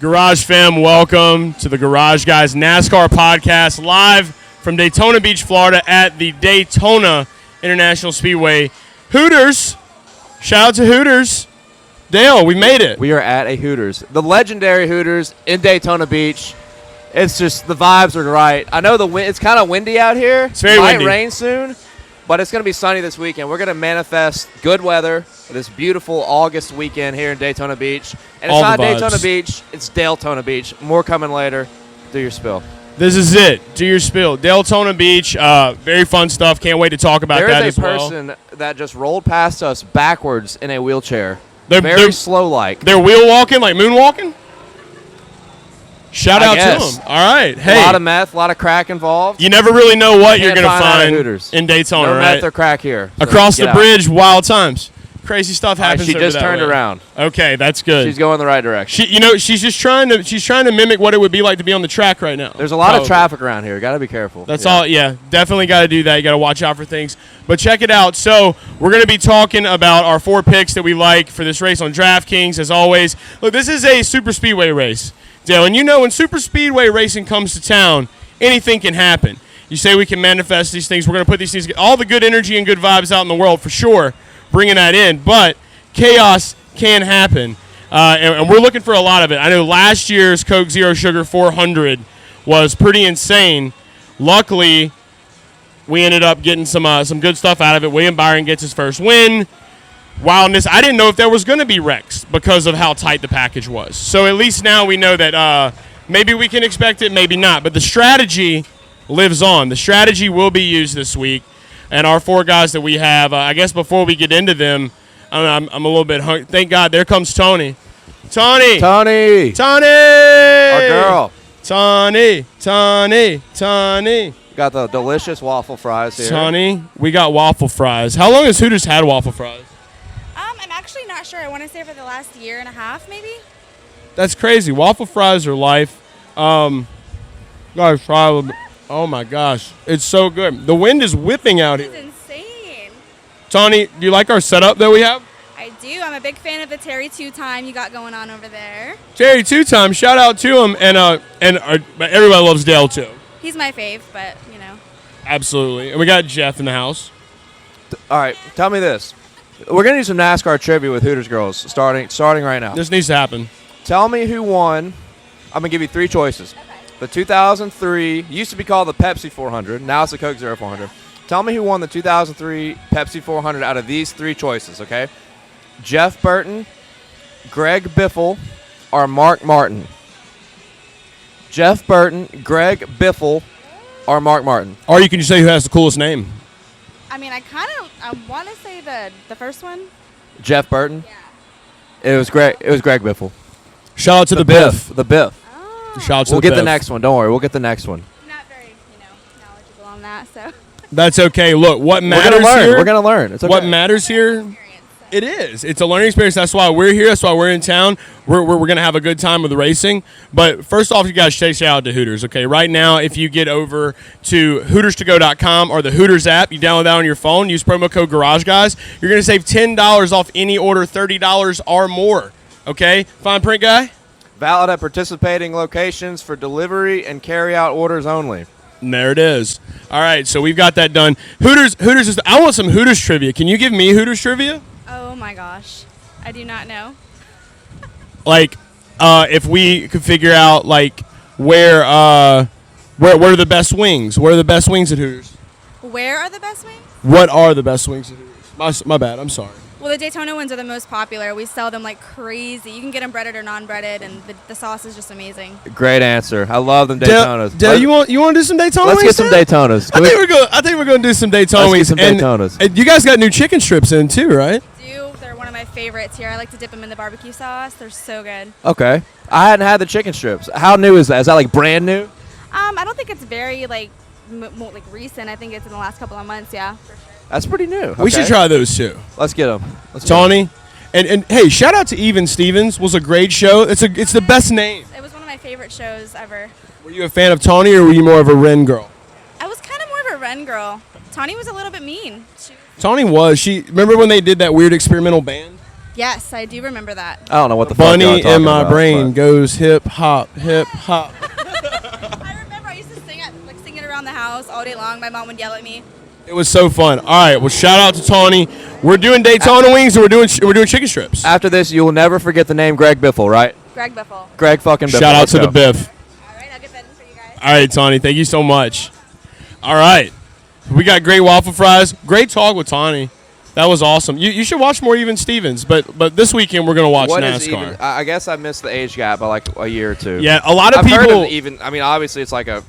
Garage fam, welcome to the Garage Guys NASCAR podcast live from Daytona Beach, Florida at the Daytona International Speedway. Hooters, shout out to Hooters. Dale, we made it. We are at a Hooters. The legendary Hooters in Daytona Beach. It's just, the vibes are right. I know it's kind of windy out here. It's very windy. Might rain soon, but it's going to be sunny this weekend. We're going to manifest good weather for this beautiful August weekend here in Daytona Beach. And it's not Daytona Beach, it's Deltona Beach. More coming later. Do your spill. This is it. Do your spill. Deltona Beach, very fun stuff. Can't wait to talk about that as well. There is a person that just rolled past us backwards in a wheelchair. They're slow-like. They're wheel walking, like moonwalking? Shout out to them. All right. Hey. A lot of meth, a lot of crack involved. You never really know what you're going to find in Daytona, no right? Meth or crack here. So across the bridge, wild times. Crazy stuff happens. She just turned around. Okay, that's good. She's going the right direction. She's just trying to mimic what it would be like to be on the track right now. There's a lot of traffic around here. Got to be careful. That's all. Yeah, definitely got to do that. You got to watch out for things. But check it out. So we're going to be talking about our 4 picks that we like for this race on DraftKings. As always, look, this is a super speedway race, Dale, and you know when super speedway racing comes to town, anything can happen. You say we can manifest these things. We're going to put these things, all the good energy and good vibes out in the world for sure. Bringing that in, but chaos can happen, and we're looking for a lot of it. I know last year's Coke Zero Sugar 400 was pretty insane. Luckily, we ended up getting some good stuff out of it. William Byron gets his first win. Wildness, I didn't know if there was going to be wrecks because of how tight the package was. So at least now we know that maybe we can expect it, maybe not. But the strategy lives on. The strategy will be used this week. And our 4 guys that we have, I guess before we get into them, I'm a little bit hungry. Thank God, there comes Tony. Tony! Our girl. Tony! Got the delicious waffle fries here. Tony, we got waffle fries. How long has Hooters had waffle fries? I'm actually not sure. I want to say for the last year and a half, maybe. That's crazy. Waffle fries are life. Guys, try a little bit. Oh, my gosh. It's so good. The wind is whipping out here. It's insane. Tony, do you like our setup that we have? I do. I'm a big fan of the Terry 2-time you got going on over there. Terry 2-time, shout out to him. And everybody loves Dale, too. He's my fave, but, you know. Absolutely. And we got Jeff in the house. All right, tell me this. We're going to do some NASCAR trivia with Hooters girls starting right now. This needs to happen. Tell me who won. I'm going to give you 3 choices. Okay. The 2003 used to be called the Pepsi 400. Now it's the Coke Zero 400. Tell me who won the 2003 Pepsi 400 out of these 3 choices, okay? Jeff Burton, Greg Biffle, or Mark Martin. Jeff Burton, Greg Biffle, or Mark Martin. Or you can just say who has the coolest name. I mean, I want to say the first one. Jeff Burton? Yeah. It was Greg Biffle. Shout out to the Biff. The Biff. Shout out to We'll the get the Biff. next one. Don't worry. We'll get the next one. I'm not very, knowledgeable on that, so. That's okay. Look, what matters here. We're going to learn. It's okay. What matters here. It is. It's a learning experience. That's why we're here. That's why we're in town. We're going to have a good time with the racing. But first off, you guys shout out to Hooters. Okay, right now, if you get over to HootersToGo.com or the Hooters app, you download that on your phone, use promo code GarageGuys, you're going to save $10 off any order, $30 or more. Okay, fine print guy? Valid at participating locations for delivery and carry-out orders only. And there it is. All right, so we've got that done. Hooters is. I want some Hooters trivia. Can you give me Hooters trivia? Oh, my gosh. I do not know. Like, if we could figure out, like, where are the best wings? Where are the best wings at Hooters? Where are the best wings? What are the best wings at Hooters? My bad. I'm sorry. Well, the Daytona ones are the most popular. We sell them like crazy. You can get them breaded or non-breaded, and the sauce is just amazing. Great answer. I love them Daytonas. Dale, you want to do some Daytona Let's wings? get some Daytonas. I think we're going to do some Daytona wings. Let's get some Daytonas. And you guys got new chicken strips in too, right? They're one of my favorites here. I like to dip them in the barbecue sauce. They're so good. Okay. I hadn't had the chicken strips. How new is that? Is that like brand new? I don't think it's very recent. I think it's in the last couple of months. Yeah. For sure. That's pretty new. We should try those too. Let's get them. Tony, and hey, shout out to Even Stevens. Was a great show. It's the best name. It was one of my favorite shows ever. Were you a fan of Tony, or were you more of a Ren girl? I was kind of more of a Ren girl. Tony was a little bit mean. Tony was. Remember when they did that weird experimental band? Yes, I do remember that. I don't know what the fuck Bunny y'all talking in my about, brain but- goes hip hop, hip hop. I remember I used to sing it around the house all day long. My mom would yell at me. It was so fun. All right, well, shout out to Tawny. We're doing Daytona wings, and we're doing chicken strips. After this, you will never forget the name Greg Biffle, right? Greg Biffle. Greg fucking Biffle. Shout out Let's to go. the Biff. All right, I'll get that in for you guys. All right, Tawny, thank you so much. All right, we got great waffle fries. Great talk with Tawny. That was awesome. You should watch more Even Stevens, but this weekend we're gonna watch What NASCAR. is even? I guess I missed the age gap by like a year or two. Yeah, a lot of I've heard people. of even. I mean, obviously it's like a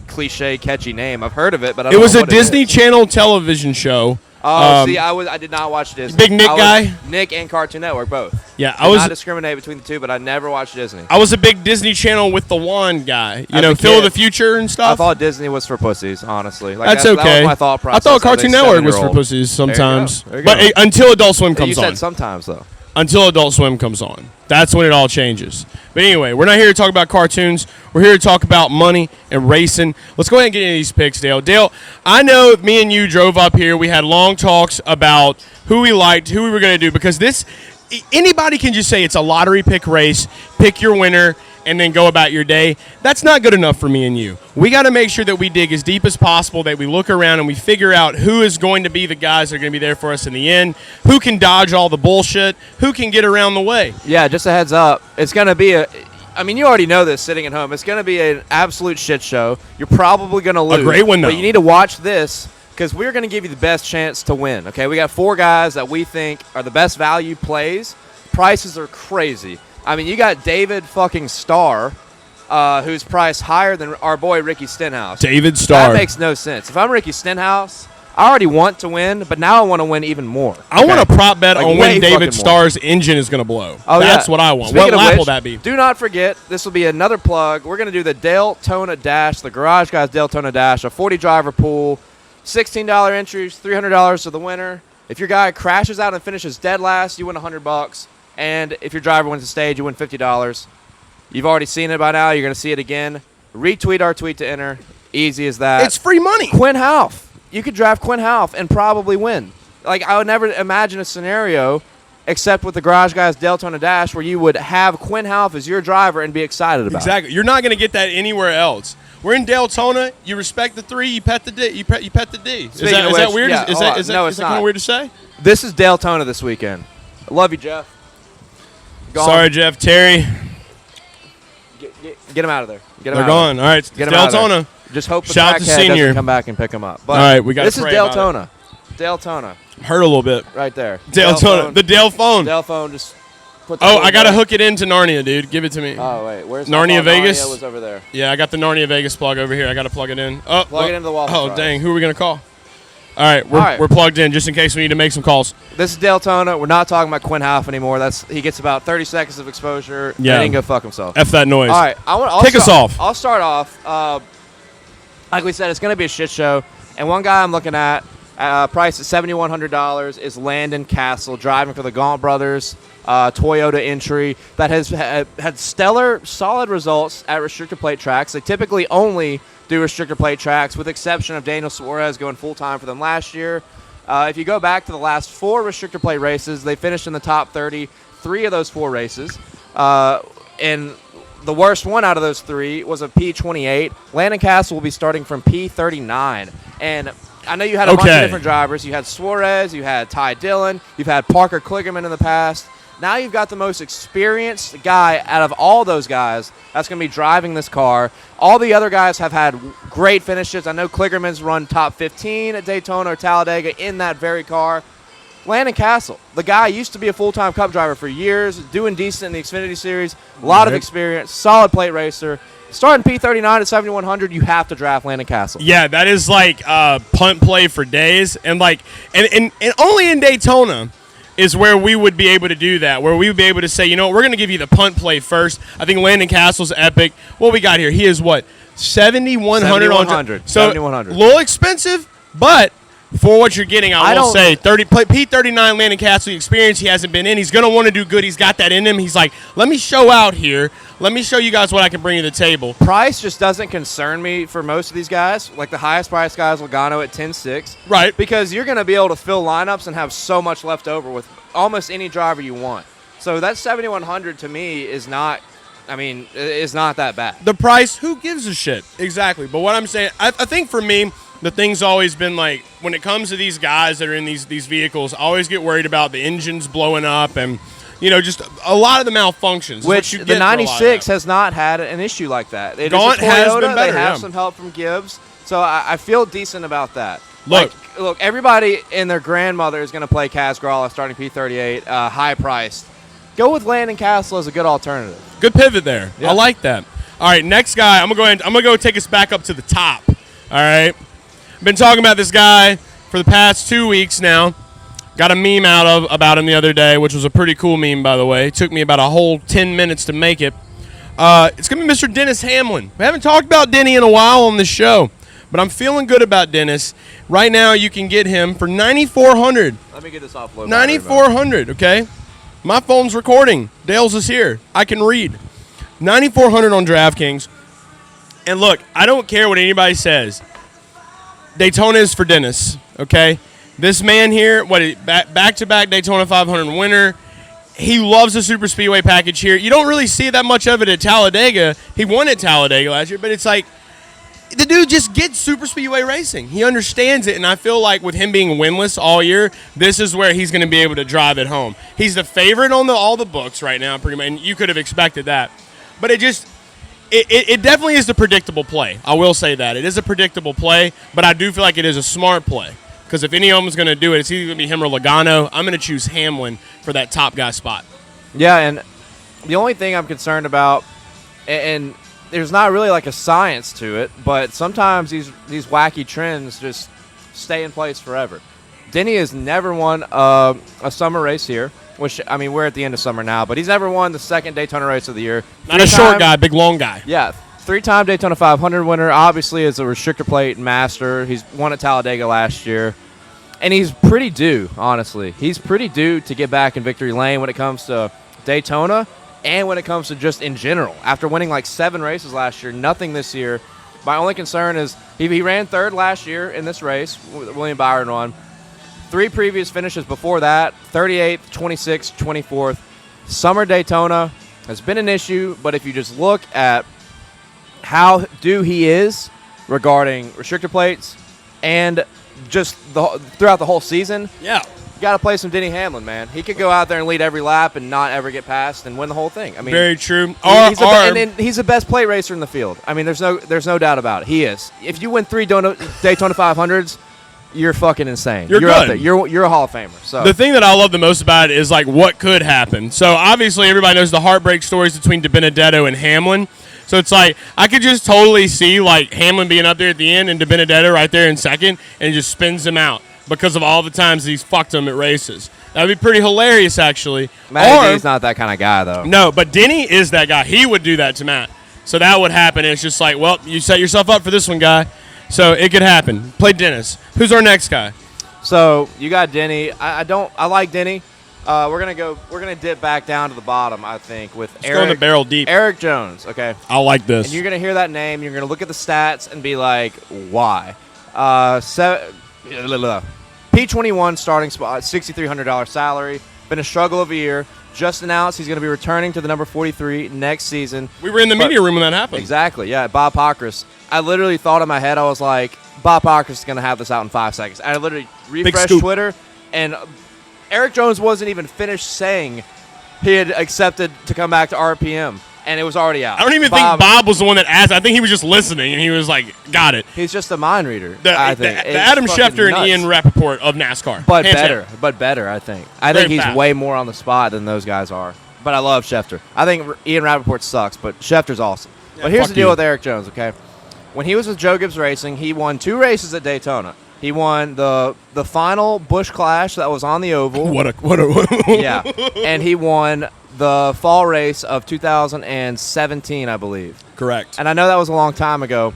cliche, catchy name. I've heard of it, but I It don't was know a what it Disney is. Channel television show. Oh, see, I did not watch Disney. Big Nick I was- guy? Nick and Cartoon Network both. Yeah, I not discriminate between the two, but I never watched Disney. I was a big Disney Channel with the wand guy. You As know, a Phil of kid, the Future and stuff. I thought Disney was for pussies, honestly. Like, That's that okay. was my thought I process. thought as a Cartoon Network was for 7-year-old. pussies sometimes, There you but go. until Adult Swim You comes said on. sometimes though. Until Adult Swim comes on. That's when it all changes. But anyway, we're not here to talk about cartoons. We're here to talk about money and racing. Let's go ahead and get into these picks, Dale. Dale, I know me and you drove up here. We had long talks about who we liked, who we were going to do, because anybody can just say it's a lottery pick race, pick your winner, and then go about your day. That's not good enough for me and you. We got to make sure that we dig as deep as possible, that we look around and we figure out who is going to be the guys that are going to be there for us in the end, who can dodge all the bullshit, who can get around the way. Yeah, just a heads up. It's going to be I mean, you already know this sitting at home. It's going to be an absolute shit show. You're probably going to lose. A great one, though. But you need to watch this because we're going to give you the best chance to win. Okay, we got 4 guys that we think are the best value plays. Prices are crazy. I mean, you got David fucking Starr, who's priced higher than our boy Ricky Stenhouse. David Starr. That makes no sense. If I'm Ricky Stenhouse, I already want to win, but now I want to win even more. I want a prop bet Like on way when David fucking Starr's engine is going to blow. Oh, That's yeah. what I want. Speaking What of lap which, will that be? Do not forget, this will be another plug. We're going to do the Deltona Dash, the Garage Guys Deltona Dash, a 40-driver pool, $16 entries, $300 to the winner. If your guy crashes out and finishes dead last, you win $100. And if your driver wins the stage, you win $50. You've already seen it by now. You're going to see it again. Retweet our tweet to enter. Easy as that. It's free money. Quinn Half. You could draft Quinn Half and probably win. Like, I would never imagine a scenario except with the Garage Guys Deltona Dash where you would have Quinn Half as your driver and be excited about Exactly. You're not going to get that anywhere else. We're in Deltona. You respect the 3. You pet the D. You pet the D. Is Speaking of that which, weird? yeah, Is hold on. that No, it's kind not. of weird to say? it. This is Deltona this weekend. I love you, Jeff. Go on. Sorry, Jeff. Terry. Get him out of there. Get him They're out gone. All right. It's Get him out of there. Deltona. Just hope the Shout out to crackhead Senior. doesn't come back and pick him up. But All right, we gotta this is pray about Deltona. Deltona, Hurt a little bit. right there. Deltona. The Dale phone. Delphone. Just put the Oh, little I got to guy- hook it into Narnia, dude. Give it to me. Oh wait, where's Narnia Vegas? Narnia was over there. Yeah, I got the Narnia Vegas plug over here. I got to plug it in. Oh, Plug it into the waffle Oh, fries. dang. Who are we going to call? All right, we're plugged in just in case we need to make some calls. This is Deltona. We're not talking about Quinn Half anymore. He gets about 30 seconds of exposure. Yeah. And he can go fuck himself. F that noise. All right, I'll Kick us off. I'll start off. Like we said, it's going to be a shit show. And one guy I'm looking at, price at $7,100, is Landon Cassill, driving for the Gaunt Brothers Toyota entry that has had stellar, solid results at restrictor plate tracks. They typically only do restrictor plate tracks, with the exception of Daniel Suarez going full-time for them last year. If you go back to the last 4 restrictor plate races, they finished in the top 30, 3 of those 4 races. And the worst one out of those 3 was a P28. Landon Cassill will be starting from P39. And I know you had a bunch of different drivers. You had Suarez, you had Ty Dillon, you've had Parker Kligerman in the past. Now you've got the most experienced guy out of all those guys that's going to be driving this car. All the other guys have had great finishes. I know Kligerman's run top 15 at Daytona or Talladega in that very car. Landon Cassill, the guy used to be a full-time Cup driver for years, doing decent in the Xfinity Series, a lot of experience, solid plate racer. Starting P39 at 7,100, you have to draft Landon Cassill. Yeah, that is like punt play for days, and only in Daytona is where we would be able to do that, where we would be able to say, you know, we're going to give you the punt play first. I think Landon Cassill's epic. What we got here? He is what, 7,100 on 7,100. So 7,100. a little expensive, but For what you're getting, I will don't- say, P39 Landon Cassill experience. He hasn't been in. He's going to want to do good. He's got that in him. He's like, let me show out here. Let me show you guys what I can bring to the table. Price just doesn't concern me for most of these guys. Like the highest price guys, Logano at 10-6. Right. Because you're going to be able to fill lineups and have so much left over with almost any driver you want. So that 7,100 to me is not, is not that bad. The price, who gives a shit? Exactly. But what I'm saying, I think for me, the thing's always been like, when it comes to these guys that are in these vehicles, I always get worried about the engines blowing up and, just a lot of the malfunctions. Which the 96 has not had an issue like that. It Gaunt is a Toyota. has been better, They have yeah. some help from Gibbs. So I feel decent about that. Look, everybody and their grandmother is going to play Kaz Grala starting P38, high priced. Go with Landon Cassill as a good alternative. good pivot there. Yeah. I like that. All right, next guy. I'm gonna go take us back up to the top. All right. Been talking about this guy for the past 2 weeks now. Got a meme about him the other day, which was a pretty cool meme, by the way. It took me about a whole 10 minutes to make it. It's going to be Mr. Denny Hamlin. We haven't talked about Denny in a while on the show, but I'm feeling good about Dennis. Right now, you can get him for $9,400. Let me get this offload. $9,400, okay? My phone's recording. Dale's is here. I can read. $9,400 on DraftKings. And look, I don't care what anybody says. Daytona is for Dennis, okay? This man here, back-to-back Daytona 500 winner. He loves the Super Speedway package here. You don't really see that much of it at Talladega. He won at Talladega last year, but it's like the dude just gets Super Speedway racing. He understands it, and I feel like with him being winless all year, this is where he's going to be able to drive it home. He's the favorite on all the books right now, pretty much, and you could have expected that. But it definitely is the predictable play. I will say that. It is a predictable play, but I do feel like it is a smart play. Because if any of them is going to do it, it's either going to be him or Logano. I'm going to choose Hamlin for that top guy spot. Yeah, and the only thing I'm concerned about, and there's not really like a science to it, but sometimes these wacky trends just stay in place forever. Denny has never won a summer race here, which, we're at the end of summer now, but he's never won the second Daytona race of the year. Not a short guy, big long guy. Yeah, 3-time Daytona 500 winner, obviously is a restrictor plate master. He's won at Talladega last year. And he's pretty due, honestly. He's pretty due to get back in victory lane when it comes to Daytona and when it comes to just in general. After winning like 7 races last year, nothing this year. My only concern is he ran third last year in this race. William Byron won. 3 previous finishes before that, 38th, 26th, 24th. Summer Daytona has been an issue, but if you just look at how due he is regarding restrictor plates and just throughout the whole season, Yeah. you got to play some Denny Hamlin, man. He could go out there and lead every lap and not ever get past and win the whole thing. Very true. And he's the best plate racer in the field. There's no doubt about it. He is. If you win 3 Daytona 500s, you're fucking insane. You're up good. there. You're a Hall of Famer. So The thing that I love the most about it is like what could happen. So obviously everybody knows the heartbreak stories between DiBenedetto and Hamlin. So it's like I could just totally see like Hamlin being up there at the end and DiBenedetto right there in second and just spins him out because of all the times he's fucked him at races. That would be pretty hilarious, actually. Matty D's not that kind of guy, though. No, but Denny is that guy. He would do that to Matt. So that would happen. It's just like, well, you set yourself up for this one, guy. So it could happen. Play Dennis. Who's our next guy? So you got Denny. I like Denny. We're gonna dip back down to the bottom, I think, with Let's go in the barrel deep. Erik Jones. Okay. I like this. And you're gonna hear that name. You're gonna look at the stats and be like, why? P21 starting spot, $6,300 salary. Been a struggle of a year. Just announced he's going to be returning to the number 43 next season. We were in the media room when that happened. Exactly, yeah, Bob Pockrass. I literally thought in my head, I was like, Bob Pockrass is going to have this out in 5 seconds. I literally refreshed Twitter, and Erik Jones wasn't even finished saying he had accepted to come back to RPM, and it was already out. I don't even think Bob was the one that asked. I think he was just listening, and he was like, got it. He's just a mind reader, I think. The Adam Schefter and Ian Rappaport of NASCAR. But better, I think. I think he's fast. way more on the spot than those guys are. But I love Schefter. I think Ian Rappaport sucks, but Schefter's awesome. Yeah, but here's the deal you. with Erik Jones, okay? When he was with Joe Gibbs Racing, he won 2 races at Daytona. He won the final Busch Clash that was on the oval. What a Yeah. And he won the fall race of 2017, I believe. Correct. And I know that was a long time ago,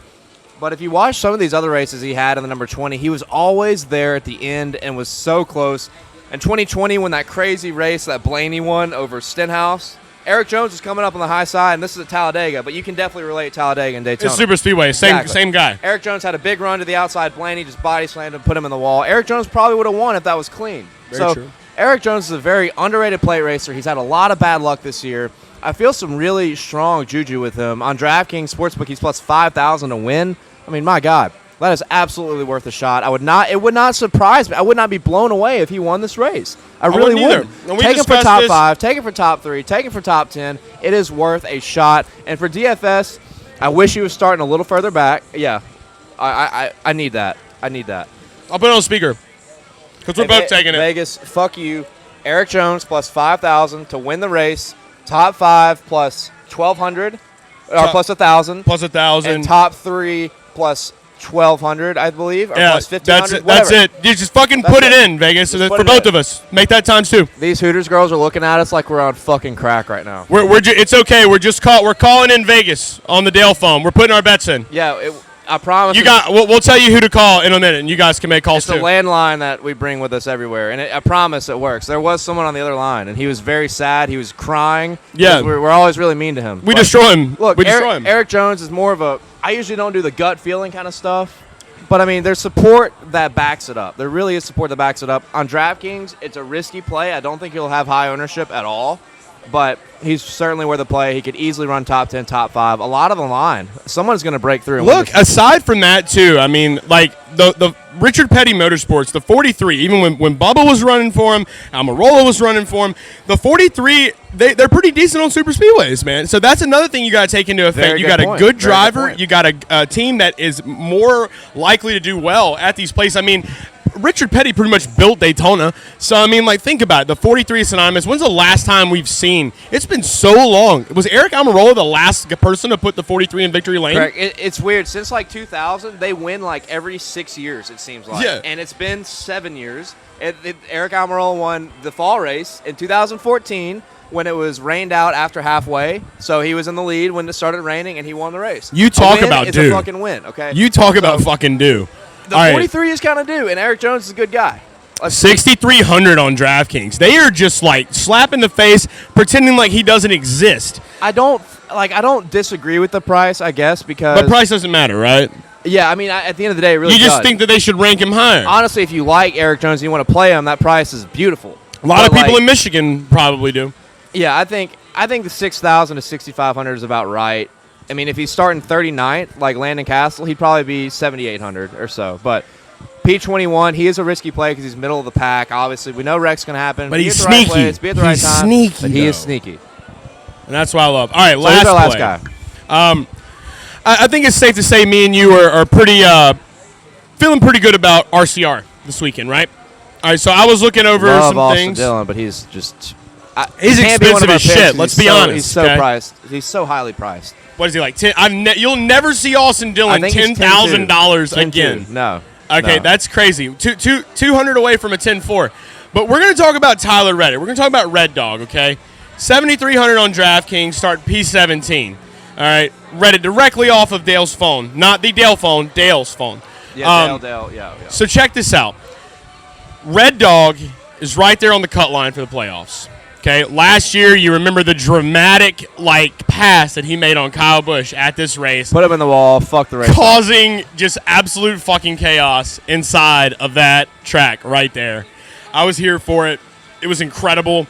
But if you watch some of these other races he had in the number 20, he was always there at the end and was so close. In 2020, when that crazy race that Blaney won over Stenhouse, Erik Jones is coming up on the high side, and this is at Talladega, but you can definitely relate Talladega and Daytona. It's Super Speedway, same guy. Erik Jones had a big run to the outside. Blaney just body slammed him, put him in the wall. Erik Jones probably would have won if that was clean. Very true. Erik Jones is a very underrated plate racer. He's had a lot of bad luck this year. I feel some really strong juju with him. On DraftKings Sportsbook, he's plus 5,000 to win. I mean, my God, that is absolutely worth a shot. It would not surprise me. I would not be blown away if he won this race. I really wouldn't. Take him for top 5, take him for top 3, take him for top 10. It is worth a shot. And for DFS, I wish he was starting a little further back. Yeah, I need that. I need that. I'll put it on speaker because we're both taking it. Vegas, fuck you. Erik Jones plus 5,000 to win the race. Top 5 plus 1,200 or plus 1,000. Plus 1,000. And top 3 plus 1,200, I believe, or plus 1,500. That's it. You just fucking put it in, Vegas, for both of us. Make that times 2. These Hooters girls are looking at us like we're on fucking crack right now. It's okay. We're calling in Vegas on the Dale phone. We're putting our bets in. Yeah, I promise. We'll tell you who to call in a minute, and you guys can make calls too. It's a landline that we bring with us everywhere, and I promise it works. There was someone on the other line, and he was very sad. He was crying. Yeah, we're always really mean to him. We destroy him. Look, we destroy him. Erik Jones is more of a. I usually don't do the gut feeling kind of stuff, but I mean, there's support that backs it up. There really is support that backs it up. On DraftKings, it's a risky play. I don't think he'll have high ownership at all, but he's certainly worth a play. He could easily run top 10, top 5. A lot of the line. Someone's going to break through. Look, aside from that, too, I mean, like the Richard Petty Motorsports, the 43, even when Bubba was running for him, Almirola was running for him, the 43, they're pretty decent on super speedways, man. So that's another thing you got to take into effect. You got a good driver. You got a team that is more likely to do well at these places. I mean, Richard Petty pretty much built Daytona. So, I mean, like, think about it. The 43 is synonymous. When's the last time we've seen? It's been so long. Was Eric Almirola the last person to put the 43 in victory lane? Correct. It's weird. Since, like, 2000, they win, like, every 6 years, it seems like. Yeah. And it's been 7 years. Eric Almirola won the fall race in 2014 when it was rained out after halfway. So he was in the lead when it started raining, and he won the race. You talk about it's do. a fucking win, okay? You talk about fucking do. The 43 is kind of due, and Erik Jones is a good guy. 6,300 on DraftKings. They are just like slapping the face, pretending like he doesn't exist. I don't disagree with the price, I guess, because. But price doesn't matter, right? Yeah, I mean, at the end of the day, it really you just does. think that they should rank him higher. Honestly, if you like Erik Jones and you want to play him, that price is beautiful. A lot of people in Michigan probably do. Yeah, I think the 6,000 to 6,500 is about right. I mean, if he's starting 39th, like Landon Cassill, he'd probably be 7,800 or so. But P21, he is a risky play because he's middle of the pack. Obviously, we know wreck's going to happen. But he's sneaky. Be at the right time. Sneaky, but he is sneaky. And that's what I love. All right, so who's our last guy. I think it's safe to say me and you are pretty feeling pretty good about RCR this weekend, right? All right, so I was looking over some Austin things. Dillon, but he's just he's expensive as shit. Let's be honest. He's so priced. He's so highly priced. What is he like? You'll never see Austin Dillon $10,000 again. No. Okay, no. That's crazy. 200 away from a 10-4. But we're going to talk about Tyler Reddick. We're going to talk about Red Dog, okay? 7,300 on DraftKings, start P17. All right, Reddick directly off of Dale's phone. Not the Dale phone, Dale's phone. Yeah, Dale, yeah. So check this out. Red Dog is right there on the cut line for the playoffs. Okay, last year, you remember the dramatic, pass that he made on Kyle Busch at this race. Put him in the wall, fuck the race. Causing just absolute fucking chaos inside of that track right there. I was here for it. It was incredible.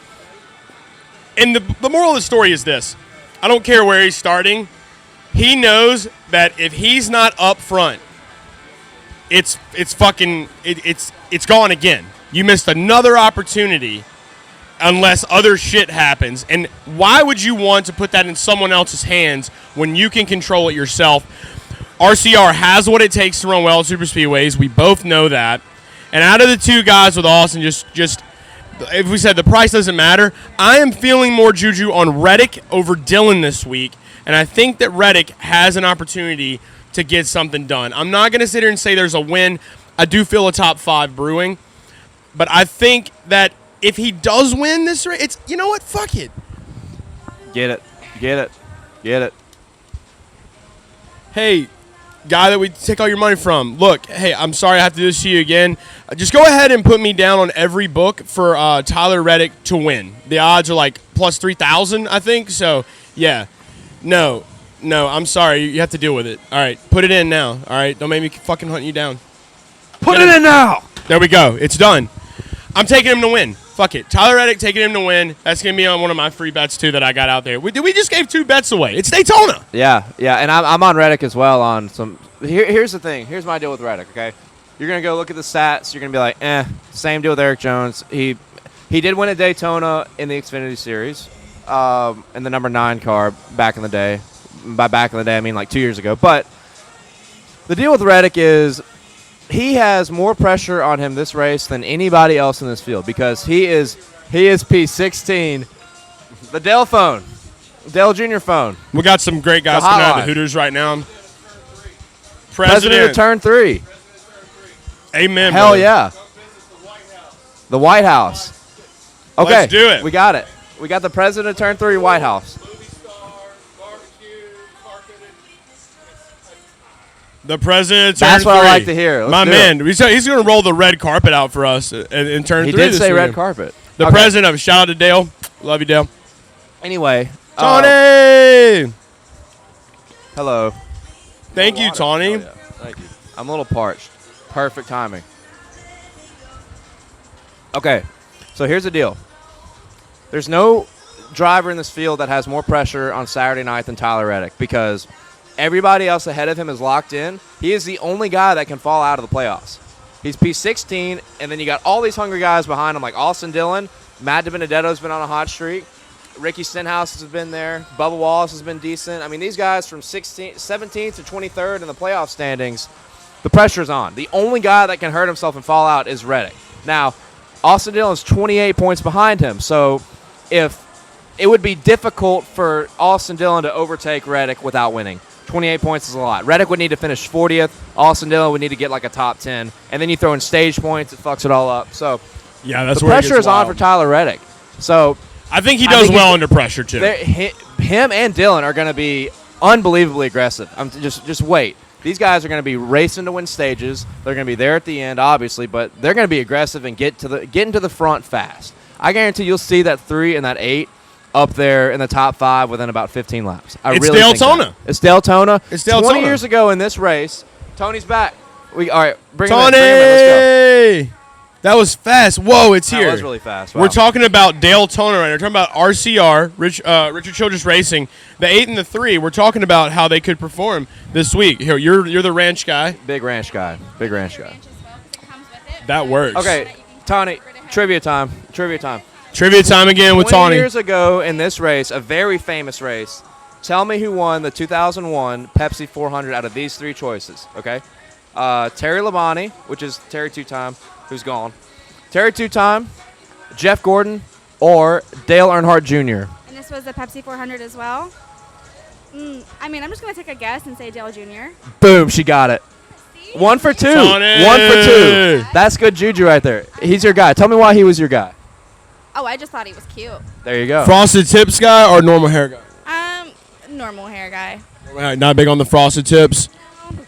And the moral of the story is this. I don't care where he's starting. He knows that if he's not up front, it's gone again. You missed another opportunity unless other shit happens. And why would you want to put that in someone else's hands when you can control it yourself? RCR has what it takes to run well at super speedways. We both know that. And out of the two guys with Austin, just if we said the price doesn't matter, I am feeling more juju on Reddick over Dillon this week. And I think that Reddick has an opportunity to get something done. I'm not going to sit here and say there's a win. I do feel a top 5 brewing. But I think that if he does win this race, you know what? Fuck it. Get it. Hey, guy that we take all your money from. Look, hey, I'm sorry I have to do this to you again. Just go ahead and put me down on every book for Tyler Reddick to win. The odds are like plus 3,000, I think. So, yeah. No, I'm sorry. You have to deal with it. All right, put it in now. All right, don't make me fucking hunt you down. Put it in now. There we go. It's done. I'm taking him to win. Fuck it. Tyler Reddick taking him to win. That's going to be on one of my free bets, too, that I got out there. We just gave 2 bets away. It's Daytona. Yeah, and I'm on Reddick as well on some. Here's the thing. Here's my deal with Reddick, okay? You're going to go look at the stats. You're going to be like, same deal with Erik Jones. He did win at Daytona in the Xfinity Series in the number 9 car back in the day. By back in the day, I mean like 2 years ago. But the deal with Reddick is he has more pressure on him this race than anybody else in this field because he is P16, the Dale phone, Dale Jr. phone. We got some great guys coming out of the Hooters right now. President of Turn 3. Amen. Hell brother. yeah. The White House. Okay, Let's do it. We got it. We got the President of Turn 3 White House. The president of That's turn what 3. I like to hear. Let's My do man, he's going to roll the red carpet out for us in turn 3. He did this say red weekend. carpet. The Okay. president of shout out to Dale. Love you, Dale. Anyway. Tawny! Hello. Thank you, Tawny. Oh, yeah. Thank you. I'm a little parched. Perfect timing. Okay, so here's the deal. There's no driver in this field that has more pressure on Saturday night than Tyler Reddick because everybody else ahead of him is locked in. He is the only guy that can fall out of the playoffs. He's P16, and then you got all these hungry guys behind him like Austin Dillon. Matt DiBenedetto's been on a hot streak. Ricky Stenhouse has been there. Bubba Wallace has been decent. I mean, these guys from 17th to 23rd in the playoff standings, the pressure's on. The only guy that can hurt himself and fall out is Reddick. Now, Austin Dillon's 28 points behind him, so if it would be difficult for Austin Dillon to overtake Reddick without winning. 28 points is a lot. Reddick would need to finish 40th. Austin Dillon would need to get like a top 10. And then you throw in stage points, it fucks it all up. So Yeah, that's the where it pressure gets is on wild. for Tyler Reddick. So I think he does well under pressure, too. him and Dillon are going to be unbelievably aggressive. Just wait. These guys are going to be racing to win stages. They're going to be there at the end, obviously, but they're going to be aggressive and get into the front fast. I guarantee you'll see that 3 and that 8 up there in the top 5 within about 15 laps. It's really think Deltona. that. It's Deltona. It's Deltona. 20 years ago in this race, Tony's back. All right, bring him Tawny! in. Let's go. That was fast. Whoa, it's here. That was really fast. Wow. We're talking about Deltona right now. We're talking about RCR, Richard Childress Racing, the 8 and the 3. We're talking about how they could perform this week. Here, you're the ranch guy. Big ranch guy. Big ranch guy. That works. Okay, Tawny, trivia time. Trivia time. Trivia time again with 20 Tawny. years ago in this race, a very famous race, tell me who won the 2001 Pepsi 400 out of these 3 choices, okay? Terry Labonte, which is Terry two-time, who's gone. Terry two-time, Jeff Gordon, or Dale Earnhardt Jr. And this was the Pepsi 400 as well. I'm just going to take a guess and say Dale Jr. Boom, she got it. 1 for 2. Tawny! 1 for 2. That's good juju right there. He's your guy. Tell me why he was your guy. Oh, I just thought he was cute. There you go. Frosted tips guy or normal hair guy? Normal hair guy. Not big on the frosted tips.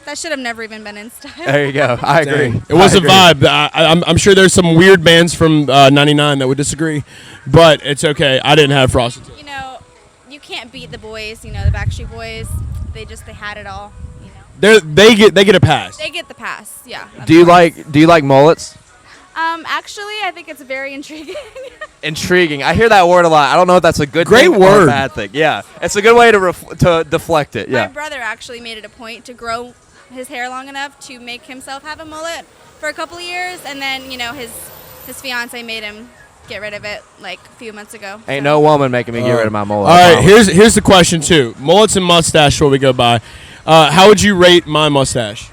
That should have never even been in style. There you go. I agree. Dang. It was I a agree. vibe. I'm sure there's some weird bands from 99 that would disagree, but it's okay. I didn't have frosted tips. You can't beat the boys, the Backstreet Boys. They had it all, They get a pass. They get the pass, yeah. Do you like mullets? Actually, I think it's very intriguing. Intriguing. I hear that word a lot. I don't know if that's a good Great thing or word. a bad thing. Yeah, it's a good way to deflect it. Yeah. My brother actually made it a point to grow his hair long enough to make himself have a mullet for a couple of years, and then his fiance made him get rid of it like a few months ago. Ain't no woman making me get rid of my mullet. All right, here's the question too. Mullets and mustache. Before we go by, how would you rate my mustache?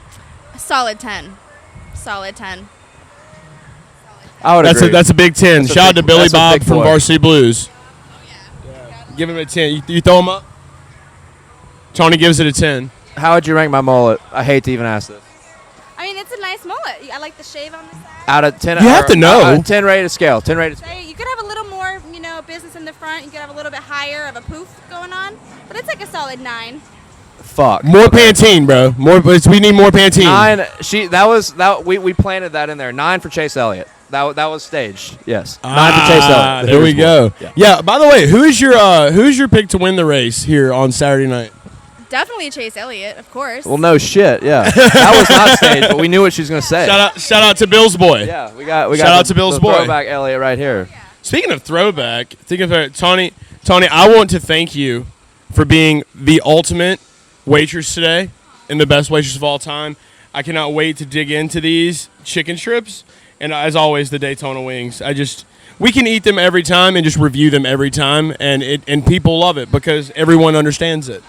Solid 10. Solid 10. I would agree. That's a big 10. That's a Shout out big- to Billy that's a Bob big from boy. Varsity Blues. Give him a 10. You throw him up. Tony gives it a 10. How would you rank my mullet? I hate to even ask this. It's a nice mullet. I like the shave on the side. Out of 10, You have to know. Out of 10 rated scale. 10 rated scale. You could have a little more, business in the front. You could have a little bit higher of a poof going on, but it's like a solid 9. fuck. More Okay. Pantene, bro. We need more Pantene. 9. We planted that in there. 9 for Chase Elliott. That was staged. Yes. 9 for Chase Elliott. There we go. Yeah. Yeah. By the way, who's your pick to win the race here on Saturday night? Definitely Chase Elliott, of course. Well, no shit. Yeah. That was not staged, but we knew what she was gonna say. Shout out to Bill's boy. Yeah, we got. Shout out to Bill's the boy. Throwback Elliott right here. Speaking of throwback, think of it, Tony, I want to thank you for being the ultimate waitress today and the best waitress of all time. I cannot wait to dig into these chicken strips and, as always, the Daytona wings. We can eat them every time and just review them every time, and people love it because everyone understands it.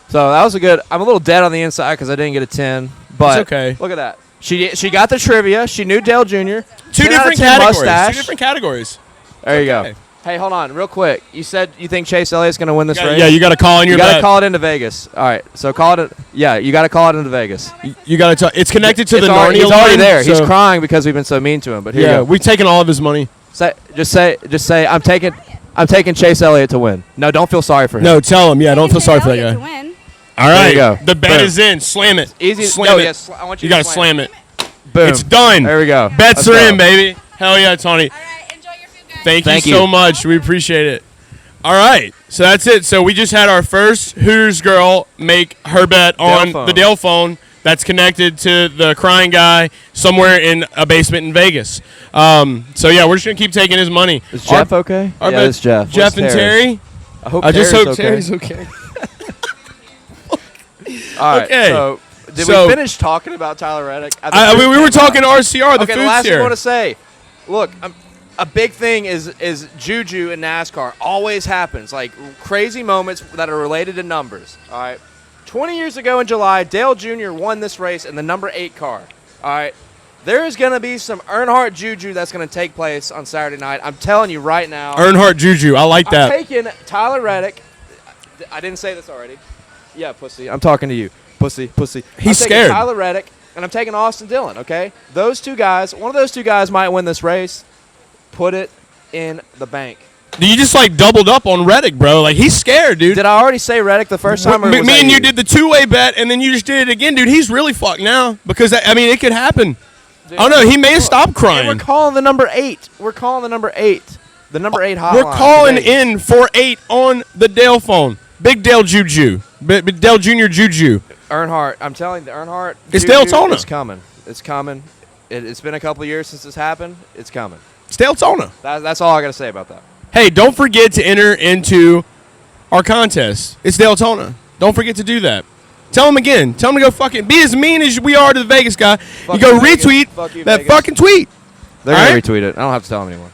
So that was a good. I'm a little dead on the inside because I didn't get a 10, but It's okay. Look at that. She got the trivia. She knew Dale Jr. Two 10 out of different 10 categories. mustache. 2 different categories. There you Okay. go. Hey, hold on, real quick. You said you think Chase Elliott's going to win this race? Yeah, you got to call in your You got to bet. call it into Vegas. All right, so call it. Yeah, you got to call it into Vegas. You got to. It's connected to the Narnia He's already line, there. He's so- crying because we've been so mean to him. But here Yeah, you go. we've taken all of his money. Just say I'm taking Chase Elliott to win. No, don't feel sorry for him. No, tell him. Yeah, don't feel Chase sorry for that Elliott guy. to win. All right, you go. the bet Boom. is in. Slam it. Easy. Slam No, it. yes. I want you You to got to slam it. Boom. It's done. There we go. Bets Let's are go. in, baby. Hell yeah, Tony. All right, enjoy your food, guys. Thank you you. so much. We appreciate it. All right, so that's it. So we just had our first Hooters girl make her bet on phone. the Dale phone that's connected to the crying guy somewhere in a basement in Vegas. So yeah, we're just gonna keep taking his money. Is Jeff okay? Our Yeah, bet- it's Jeff. Jeff Where's and Terry. I hope I just Terry's hope okay. Terry's okay. All right. Okay. So did So- we finish talking about Tyler Reddick? We were talking RCR. The Okay, the food's last thing I here. want to say, look, a big thing is juju in NASCAR. Always happens, like crazy moments that are related to numbers. All right, 20 years ago in July, Dale Jr. won this race in the number 8 car. All right, there is going to be some Earnhardt juju that's going to take place on Saturday night. I'm telling you right now. Earnhardt Juju. I like I'm that. taking Tyler Reddick. I didn't say this already. Yeah, pussy. I'm talking to you. Pussy. He's I'm taking scared. Tyler Reddick, and I'm taking Austin Dillon, okay? Those two guys, one of those two guys might win this race. Put it in the bank. You just like doubled up on Reddick, bro. Like he's scared, dude. Did I already say Reddick the first time? Or was Me that and you did the two-way bet, and then you just did it again, dude. He's really fucked now because I mean it could happen. Dude, Oh no, he may have look, stopped and crying. we're calling the number 8. We're calling the number 8. The number 8 hotline. We're calling today. in for 8 on the Dale phone. Big Dale Juju. Big Dale Jr. Juju. Earnhardt. I'm telling you, the Earnhardt. It's juju Deltona. It's coming. It's coming. It's been a couple of years since this happened. It's coming. It's Deltona. That's all I got to say about that. Hey, don't forget to enter into our contest. It's Deltona. Don't forget to do that. Tell him again. Tell him to go fucking be as mean as we are to the Vegas guy. Fuck you go you, Vegas. retweet Fuck you, that Vegas. fucking tweet. They're All going right? to retweet it. I don't have to tell them anymore.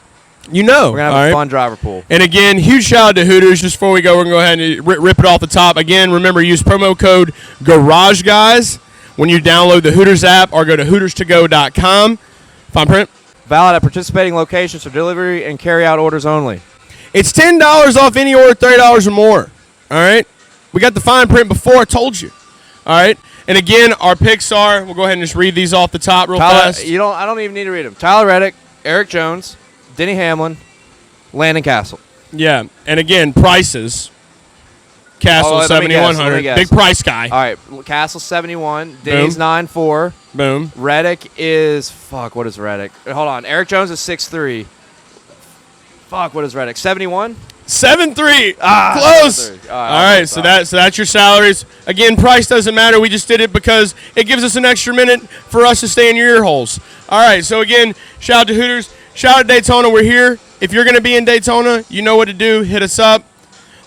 You know. We're going to all have a right? fun driver pool. And again, huge shout out to Hooters. Just before we go, we're going to go ahead and rip it off the top. Again, remember, use promo code GarageGuys when you download the Hooters app or go to HootersToGo.com. Fine print. Valid at participating locations for delivery and carry-out orders only. It's $10 off any order, $30 or more. All right? We got the fine print before I told you. All right? And again, our picks are, we'll go ahead and just read these off the top real Tyler, fast. I don't even need to read them. Tyler Reddick, Erik Jones, Denny Hamlin, Landon Cassill. Yeah. And again, prices. Castle, Oh, let me guess, 7,100. let me guess. Big price guy. All right, Cassill 71, Denny's 9.4. Boom. Reddick is what is Reddick? Hold on, Erik Jones is 6'3". What is Reddick? 71. 7-3. Ah, Close. 7-3. All right, so that's your salaries. Again, price doesn't matter. We just did it because it gives us an extra minute for us to stay in your ear holes. All right, so again, shout out to Hooters. Shout out to Daytona. We're here. If you're going to be in Daytona, you know what to do. Hit us up.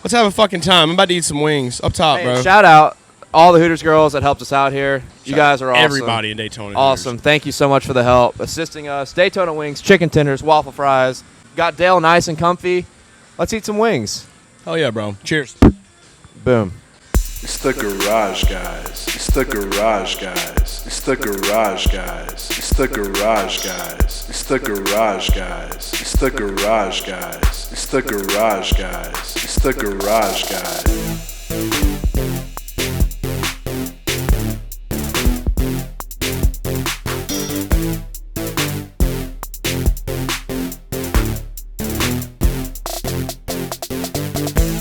Let's have a fucking time. I'm about to eat some wings up top, Hey, bro. shout out all the Hooters girls that helped us out here. You guys are awesome. Everybody in Daytona. Awesome. Thank you so much for the help, assisting us. Daytona wings, chicken tenders, waffle fries. Got Dale nice and comfy. Let's eat some wings. Hell yeah, bro. Cheers. Boom. It's the Garage Guys. It's the Garage Guys. It's the Garage Guys. It's the Garage Guys. It's the Garage Guys. It's the Garage Guys. It's the Garage Guys. It's the Garage Guys.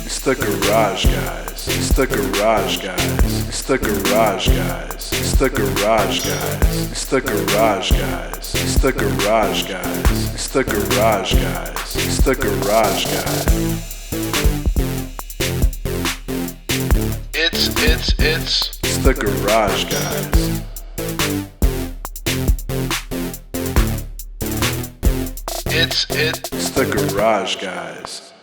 It's the Garage Guys. guys. It's the garage guys. It's the garage guys. It's the garage guys. It's the garage guys. It's the garage guys. It's the garage guys. It's the garage guys. It's the garage guys. It's the garage guys.